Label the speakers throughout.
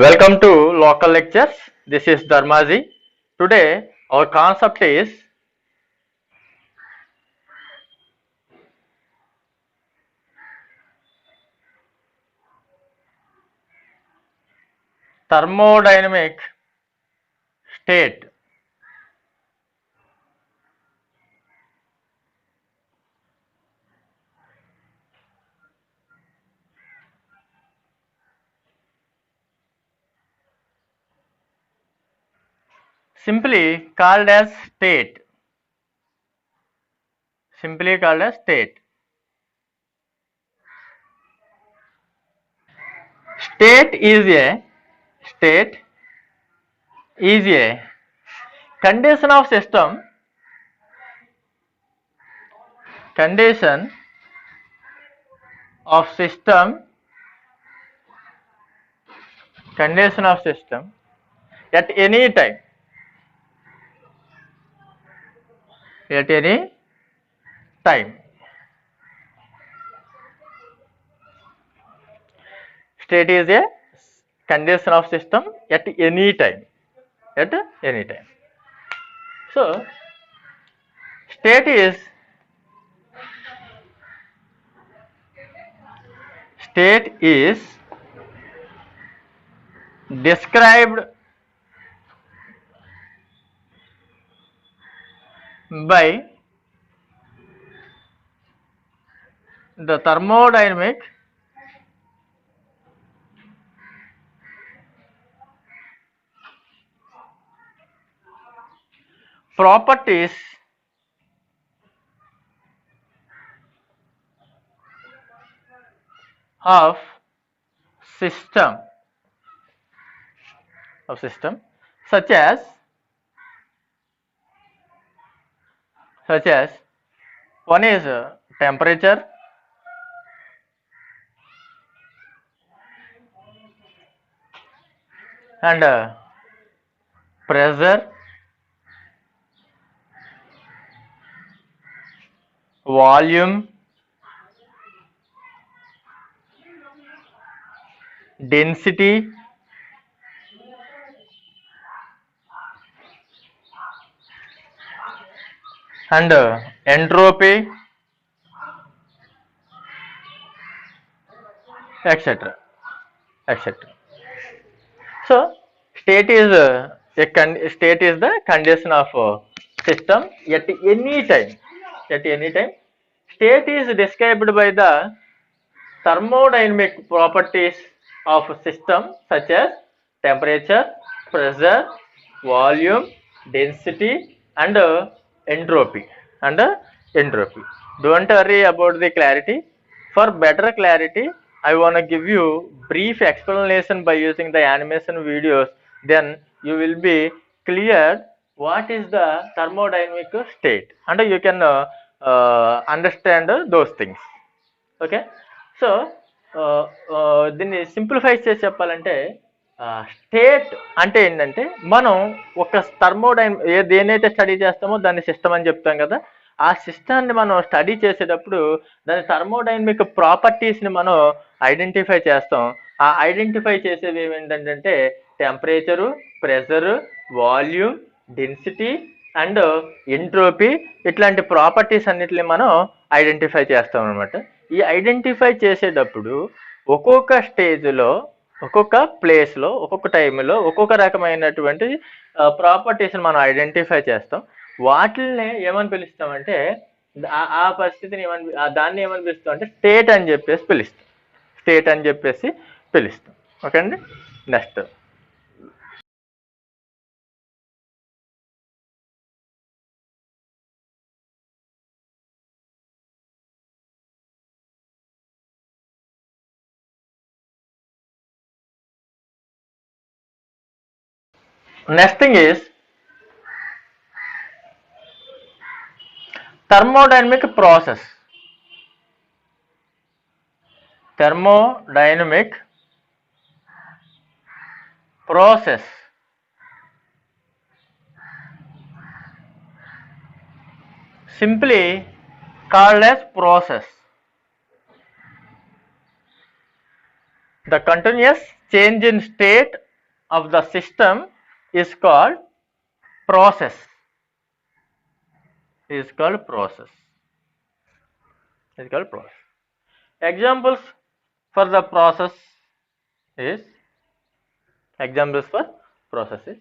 Speaker 1: Welcome to local lectures. This is Dharmaji. Today our concept is thermodynamic state. Simply called as state. Simply called as state. State is a condition of system. Condition of system. Condition of system at any time. At any time. State is a condition of system at any time. At any time. So, state is described by the thermodynamic properties of system such as one is temperature, and pressure, volume, density, and entropy, etc. So, state is the condition of system at any time. State is described by the thermodynamic properties of system such as temperature, pressure, volume, density, and entropy. Don't worry about the clarity. For better clarity, I want to give you brief explanation by using the animation videos. Then you will be clear what is the thermodynamic state, and you can understand those things. Okay so దీన్ని simplify చేసి చెప్పాలంటే state అంటే ఏంటంటే మనం ఒక దేనైతే study చేస్తామో దాన్ని system అని చెప్తాం కదా. ఆ సిస్టాన్ని మనం స్టడీ చేసేటప్పుడు దాని థర్మోడైనమిక్ ప్రాపర్టీస్ని మనం ఐడెంటిఫై చేస్తాం. ఆ ఐడెంటిఫై చేసేవి ఏమేంటంటే temperature, pressure, volume, density and entropy, ఇట్లాంటి ప్రాపర్టీస్ అన్నిటిని మనం ఐడెంటిఫై చేస్తాం అనమాట. ఈ ఐడెంటిఫై చేసేటప్పుడు ఒక్కొక్క స్టేజ్లో, ఒక్కొక్క ప్లేస్లో, ఒక్కొక్క టైంలో ఒక్కొక్క రకమైనటువంటి ప్రాపర్టీస్ని మనం ఐడెంటిఫై చేస్తాం. వాటిల్ని ఏమని పిలుస్తామంటే ఆ పరిస్థితిని దాన్ని ఏమని పిలుస్తాం అంటే స్టేట్ అని చెప్పేసి పిలుస్తాం. ఓకే అండి. Next thing is thermodynamic process. Simply called as process. The continuous change in state of the system is called process. Is called process. Is called process. Examples for the process is examples for processes.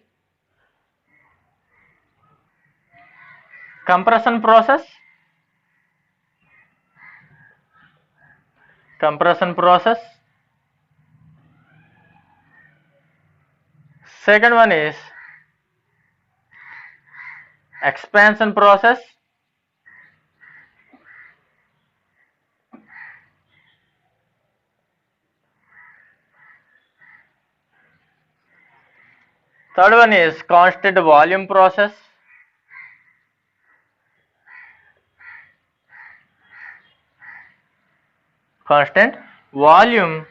Speaker 1: Compression process. Compression process. Second one is expansion process. Third one is constant volume process. Constant volume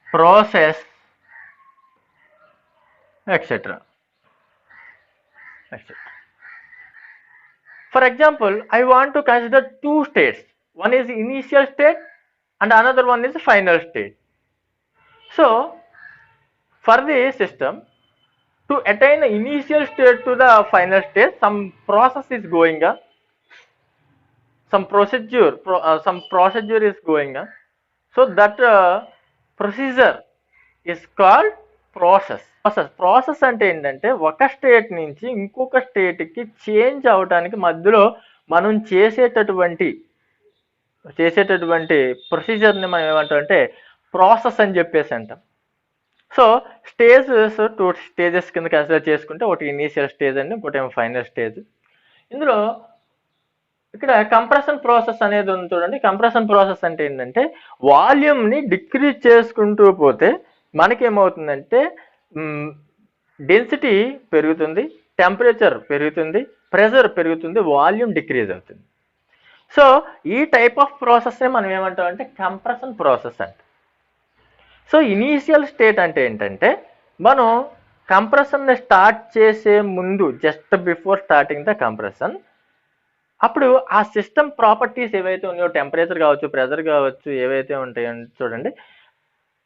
Speaker 1: process, etc. etc. For example, I want to consider two states. One is initial state and another one is final state. So, for the system, to attain the initial state to the final state, some process is going on, some procedure is going on. So that procedure is called process. Process అంటే ఏంటంటే ఒక state నుంచి ఇంకొక స్టేట్కి change అవడానికి మధ్యలో మనం చేసేటటువంటి ప్రొసీజర్ని మనం ఏమంటామంటే ప్రాసెస్ అని చెప్పేసి అంటాం. సో స్టేజెస్ 2 స్టేజెస్ కింద కన్సిడర్ చేసుకుంటే ఒకటి ఇనీషియల్ స్టేజ్ అండి, ఇంకోటి ఏమో ఫైనల్ స్టేజ్. ఇందులో ఇక్కడ కంప్రెషన్ ప్రాసెస్ అనేది ఉంది చూడండి. కంప్రెషన్ ప్రాసెస్ అంటే ఏంటంటే వాల్యూమ్ని డిక్రీజ్ చేసుకుంటూ పోతే మనకేమవుతుందంటే డెన్సిటీ పెరుగుతుంది, టెంపరేచర్ పెరుగుతుంది, ప్రెషర్ పెరుగుతుంది, వాల్యూమ్ డిక్రీజ్ అవుతుంది. సో ఈ టైప్ ఆఫ్ ప్రాసెస్నే మనం ఏమంటామంటే కంప్రెషన్ ప్రాసెస్ అంట. సో ఇనీషియల్ స్టేట్ అంటే ఏంటంటే మనం కంప్రెషన్ని స్టార్ట్ చేసే ముందు, just before starting the compression, అప్పుడు ఆ సిస్టమ్ ప్రాపర్టీస్ ఏవైతే ఉన్నాయో, టెంపరేచర్ కావచ్చు, ప్రెషర్ కావచ్చు, ఏవైతే ఉంటాయో చూడండి,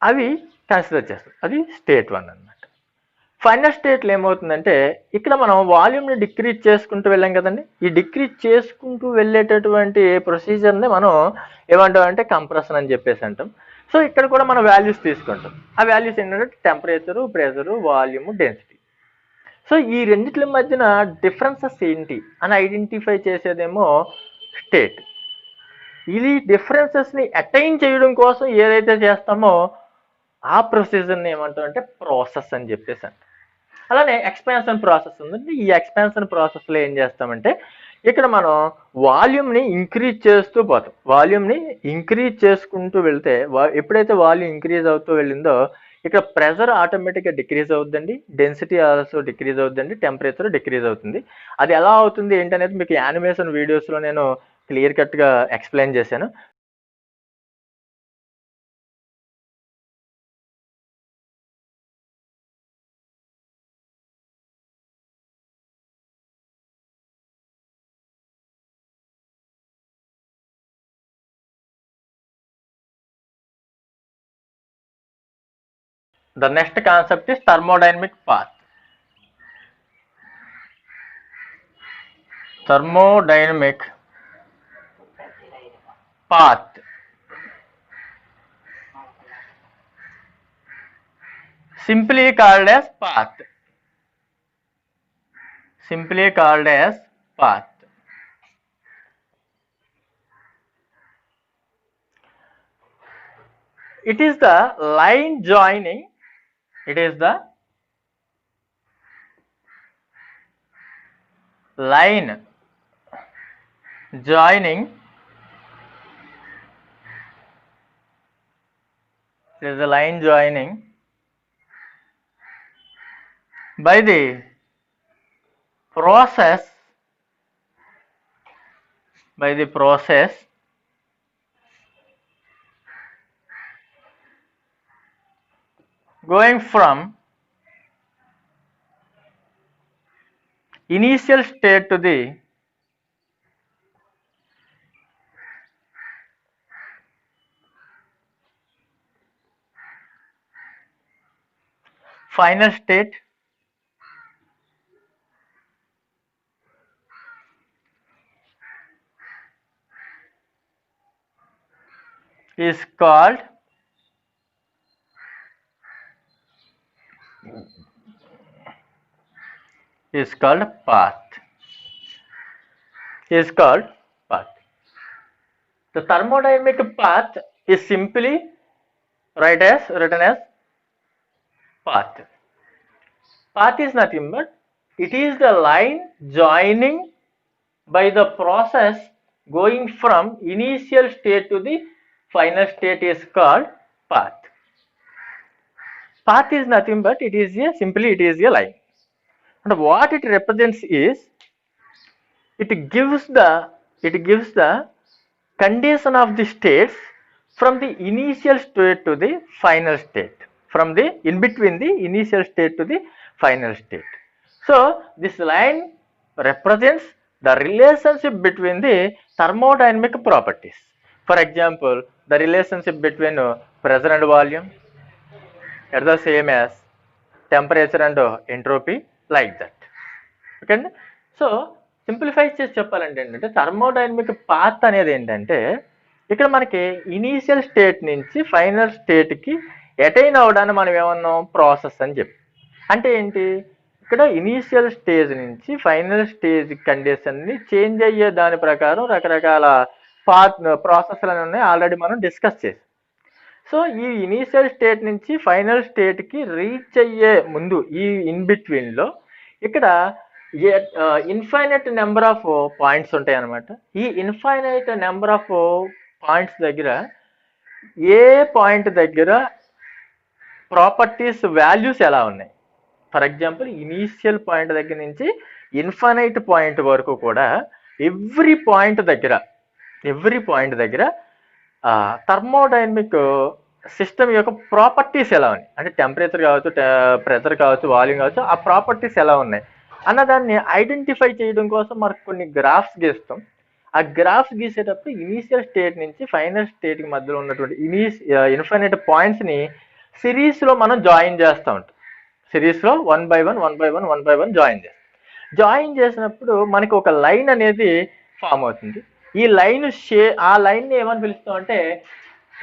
Speaker 1: అవి కన్సిడర్ చేస్తాం. అది స్టేట్ 1 అన్నమాట. ఫైనల్ స్టేట్లో ఏమవుతుందంటే ఇక్కడ మనం వాల్యూమ్ని డిక్రీజ్ చేసుకుంటూ వెళ్ళాం కదండి. ఈ డిక్రీజ్ చేసుకుంటూ వెళ్ళేటటువంటి ప్రొసీజర్ని మనం ఏమంటామంటే కంప్రెషన్ అని చెప్పేసి అంటాం. సో ఇక్కడ కూడా మనం వాల్యూస్ తీసుకుంటాం. ఆ వాల్యూస్ ఏంటంటే temperature, pressure, volume, density. So ఈ రెండిట్ల మధ్యన డిఫరెన్సెస్ ఏంటి అని ఐడెంటిఫై చేసేదేమో స్టేట్. ఇది డిఫరెన్సెస్ని అటైన్ చేయడం కోసం ఏదైతే చేస్తామో ఆ ప్రొసీజర్ని ఏమంటాం అంటే ప్రాసెస్ అని చెప్పేసి అంటాం. అలానే ఎక్స్పాన్షన్ ప్రాసెస్ ఉందండి. ఈ ఎక్స్పాన్షన్ ప్రాసెస్లో ఏం చేస్తామంటే ఇక్కడ మనం వాల్యూమ్ని ఇంక్రీజ్ చేస్తూ పోతాం. వాల్యూమ్ని ఇంక్రీజ్ చేసుకుంటూ వెళ్తే ఎప్పుడైతే వాల్యూమ్ ఇంక్రీజ్ అవుతూ వెళ్ళిందో ఇక్కడ ప్రెషర్ ఆటోమేటిక్గా డిక్రీజ్ అవుతుందండి, డెన్సిటీ ఆల్సో డిక్రీజ్ అవుతుందండి, టెంపరేచర్ డిక్రీజ్ అవుతుంది. అది ఎలా అవుతుంది ఏంటనేది మీకు యానిమేషన్ వీడియోస్లో నేను క్లియర్ కట్గా ఎక్స్ప్లెయిన్ చేశాను. The next concept is thermodynamic path. Thermodynamic path. Simply called as path. Simply called as path. It is the line joining. It is the line joining. It is the line joining by the process going from initial state to the final state is called path. Is called path. The thermodynamic path is simply written as path. Path is nothing but it is the line joining by the process going from initial state to the final state is called path. Path is nothing but it is a line. And what it represents is it gives the condition of the states from the initial state to the final state, from the in between the initial state to the final state. So this line represents the relationship between the thermodynamic properties. For example, the relationship between pressure and volume are the same as temperature and entropy, like that. Okay అండి. So simplify చేసి చెప్పాలంటే ఏంటంటే thermodynamic path అనేది ఏంటంటే ఇక్కడ మనకి initial state నుంచి final స్టేట్కి అటైన్ అవ్వడాన్ని మనం ఏమన్నాం ప్రాసెస్ అని చెప్పి. అంటే ఏంటి, ఇక్కడ ఇనీషియల్ స్టేజ్ నుంచి ఫైనల్ స్టేజ్ కండిషన్ని చేంజ్ అయ్యే దాని ప్రకారం రకరకాల ప్రాసెస్లు అనేవి ఉన్నాయి, ఆల్రెడీ మనం డిస్కస్ చేసాం. సో ఈ ఇనీషియల్ స్టేట్ నుంచి ఫైనల్ స్టేట్కి రీచ్ అయ్యే ముందు ఈ ఇన్ బిట్వీన్లో ఇక్కడ ఇన్ఫైనైట్ నెంబర్ ఆఫ్ పాయింట్స్ ఉంటాయి అన్నమాట. ఈ ఇన్ఫైనైట్ నెంబర్ ఆఫ్ పాయింట్స్ దగ్గర ఏ పాయింట్ దగ్గర ప్రాపర్టీస్ వాల్యూస్ ఎలా ఉన్నాయి. ఫర్ ఎగ్జాంపుల్ ఇనీషియల్ పాయింట్ దగ్గర నుంచి ఇన్ఫైనైట్ పాయింట్ వరకు కూడా ఎవ్రీ పాయింట్ దగ్గర థర్మోడైనమిక్ సిస్టమ్ యొక్క ప్రాపర్టీస్ ఎలా ఉన్నాయి, అంటే టెంపరేచర్ కావచ్చు, ప్రెషర్ కావచ్చు, వాల్యూమ్ కావచ్చు, ఆ ప్రాపర్టీస్ ఎలా ఉన్నాయి అన్నదాన్ని ఐడెంటిఫై చేయడం కోసం మనకు కొన్ని గ్రాఫ్స్ గీస్తాం. ఆ గ్రాఫ్స్ గీసేటప్పుడు ఇనీషియల్ స్టేట్ నుంచి ఫైనల్ స్టేట్కి మధ్యలో ఉన్నటువంటి ఇన్ఫైనైట్ పాయింట్స్ని సిరీస్లో మనం జాయిన్ చేస్తూ ఉంటాం. సిరీస్లో వన్ బై వన్ జాయిన్ చేసినప్పుడు మనకి ఒక లైన్ అనేది ఫామ్ అవుతుంది. ఈ లైన్ ఆ లైన్ని ఏమని పిలుస్తాం అంటే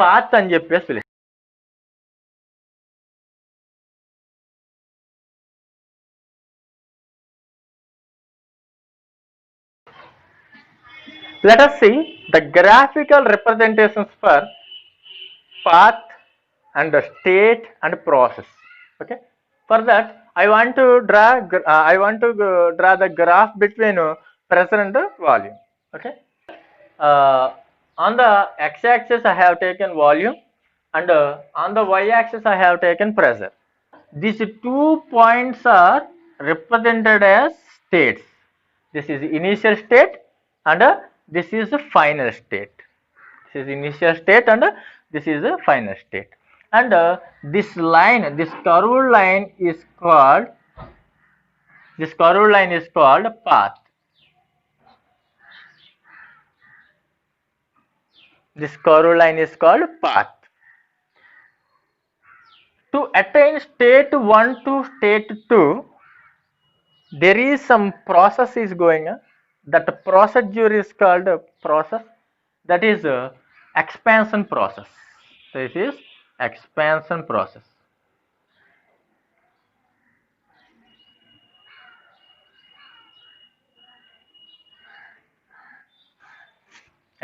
Speaker 1: పాత్ అని చెప్పేసి పిలుస్తాం. Let us see the graphical representations for path and state and process. Okay. For that, I want to draw the graph between pressure and volume. Okay. On the x-axis I have taken volume, and on the y-axis I have taken pressure. These 2 points are represented as states. This is initial state and this is the final state. This is initial state and this is the final state. And this curved line is called path. This curved line is called path. To attain state 1 to state 2, there is some process is going on. That procedure is called process, that is expansion process. This is expansion process.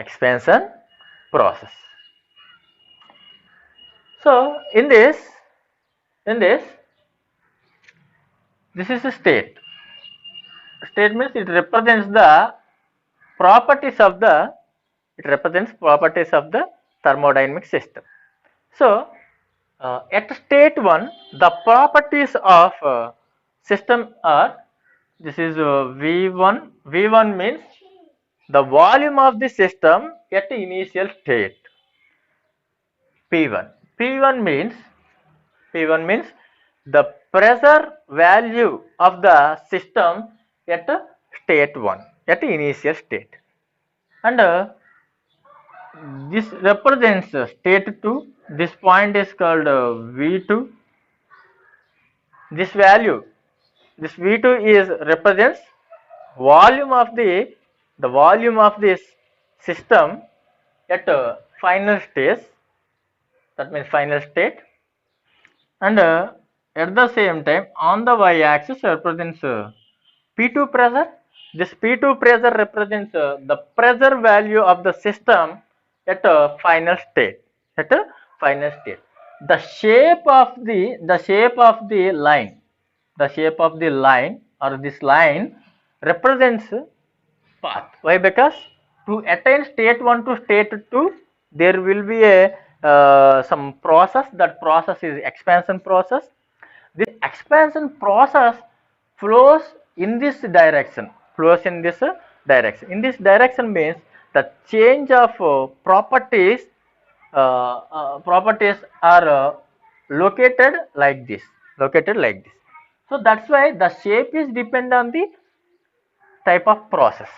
Speaker 1: Expansion process. So in this is a state. State means it represents properties of the thermodynamic system. So at state 1, the properties of system are, this is V1. V1 means the volume of the system at the initial state. P1. P1 means the pressure value of the system at state 1, at the initial state. And this represents state 2. This point is called V2. this value, this V2 is represents volume of the volume of this system at final stage, that means final state, and at the same time on the y-axis represents P2 pressure. This P2 pressure represents the pressure value of the system at a final state. At a final state, the shape of the line, the shape of the line or this line represents path. Why? Because to attain state 1 to state 2, there will be a some process. That process is expansion process. This expansion process flows in this direction. Flows in this direction. In this direction means the change of properties. Properties are located like this. Located like this. So that's why the shape is depend on the type of process.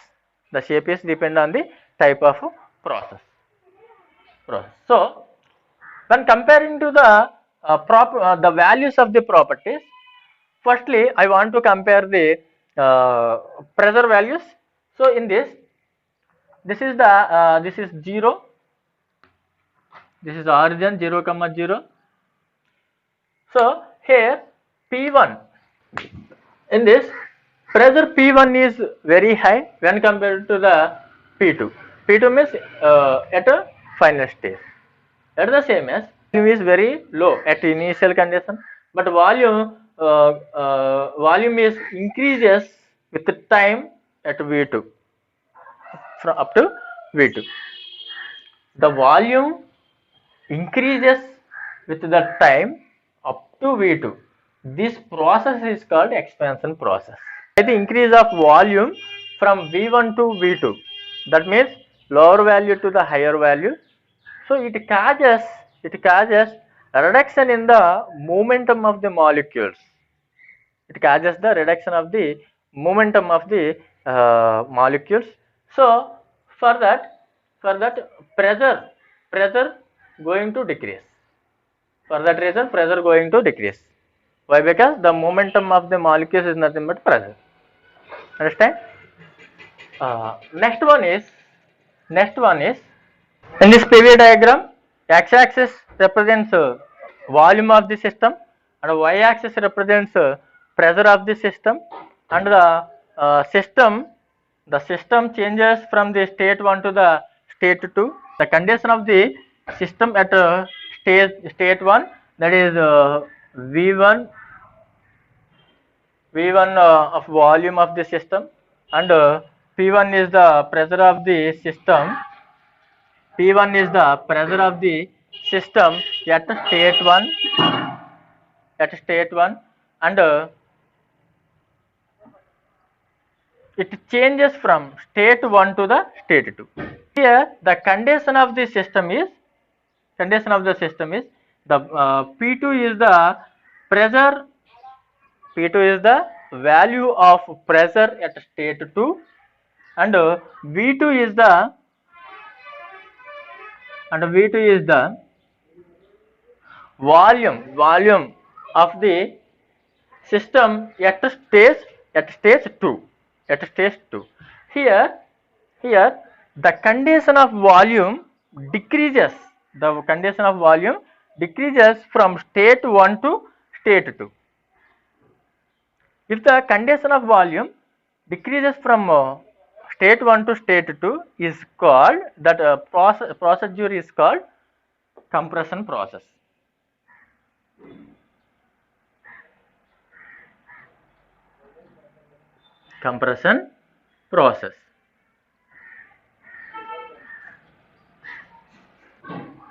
Speaker 1: The shape is depend on the type of process. So when comparing to the values of the properties, firstly I want to compare the pressure values. So in this is the this is 0, this is origin 0 comma 0. So here P1, in this pressure P1 is very high when compared to the P2. P2 means at a final stage. At the same as volume is very low at initial condition, but volume is increases with the time at V2, from up to V2. The volume increases with the time up to V2. This process is called expansion process. The increase of volume from V1 to V2, that means lower value to the higher value. So it causes a reduction in the momentum of the molecules. It causes the reduction of the momentum of the molecules. So for that pressure going to decrease. For that reason pressure going to decrease. Why? Because the momentum of the molecules is nothing but pressure. Understand? Next one is in this PV diagram, x-axis represents volume of the system and y-axis represents pressure of the system, and the system changes from the state 1 to the state 2. The condition of the system at state 1, that is V1 of volume of the system, and P1 is the pressure of the system. P1 is the pressure of the system at state 1, and it changes from state 1 to the state 2. Here the condition of the system is the P2 is the pressure. P2 is the value of pressure at state 2, and V2 is the volume of the system at stage 2. Here the condition of volume decreases. The condition of volume decreases from state 1 to state 2. If the condition of volume decreases from state 1 to state 2, is called that procedure is called compression process. Compression process.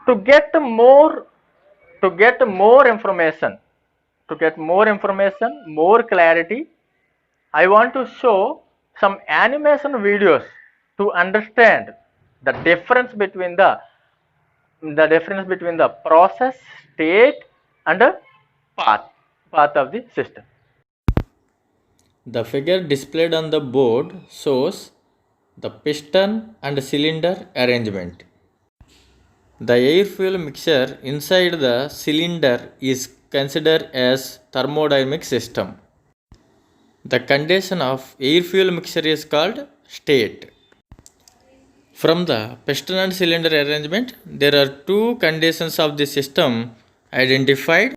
Speaker 1: To get more information, more clarity, I want to show some animation videos to understand the difference between the process, state, and path of the system.
Speaker 2: The figure displayed on the board shows the piston and cylinder arrangement. The air fuel mixture inside the cylinder is considered as thermodynamic system. The condition of air-fuel mixture is called state. From the piston and cylinder arrangement, there are two conditions of the system identified.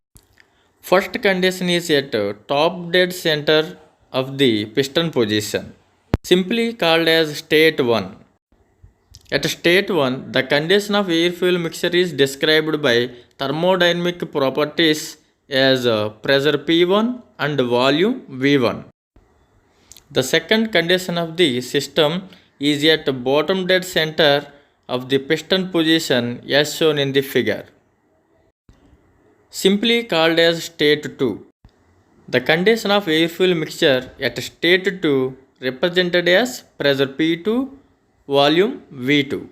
Speaker 2: First condition is at top dead center of the piston position, simply called as state 1. At state 1, the condition of air-fuel mixture is described by thermodynamic properties as pressure P1 and volume V1. The second condition of the system is at bottom dead center of the piston position as shown in the figure, simply called as state 2. The condition of air-fuel mixture at state 2 represented as pressure P2, volume V2.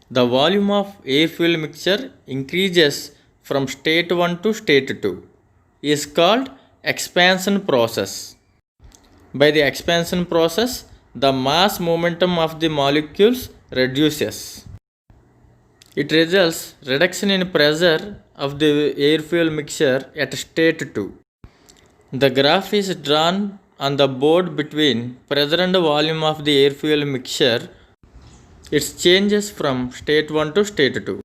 Speaker 2: The volume of air-fuel mixture increases from state 1 to state 2 is called expansion process. By the expansion process, the mass momentum of the molecules reduces. It results reduction in pressure of the air-fuel mixture at state 2. The graph is drawn on the board between pressure and volume of the air-fuel mixture. It changes from state 1 to state 2.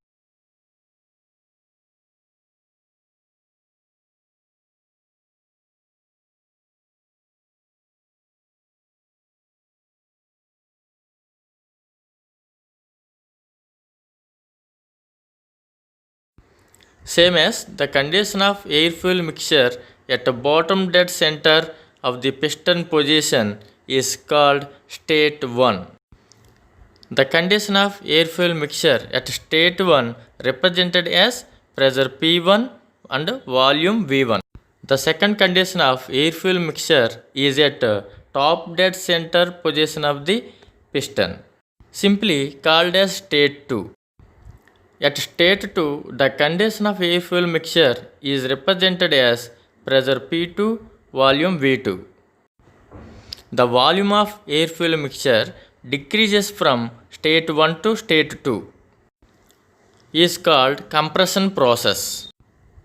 Speaker 2: Same as the condition of air-fuel mixture at the bottom dead center of the piston position is called state 1. The condition of air-fuel mixture at state 1 represented as pressure P1 and volume V1. The second condition of air-fuel mixture is at top dead center position of the piston, simply called as state 2. At state 2, the condition of air-fuel mixture is represented as pressure P2, volume V2. The volume of air-fuel mixture decreases from state 1 to state 2 is called compression process.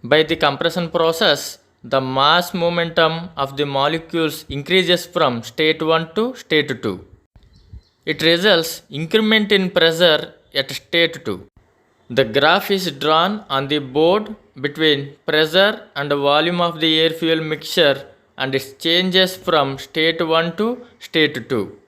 Speaker 2: By the compression process, the mass momentum of the molecules increases from state 1 to state 2. It results increment in pressure at state 2. The graph is drawn on the board between pressure and volume of the air-fuel mixture and it changes from state 1 to state 2.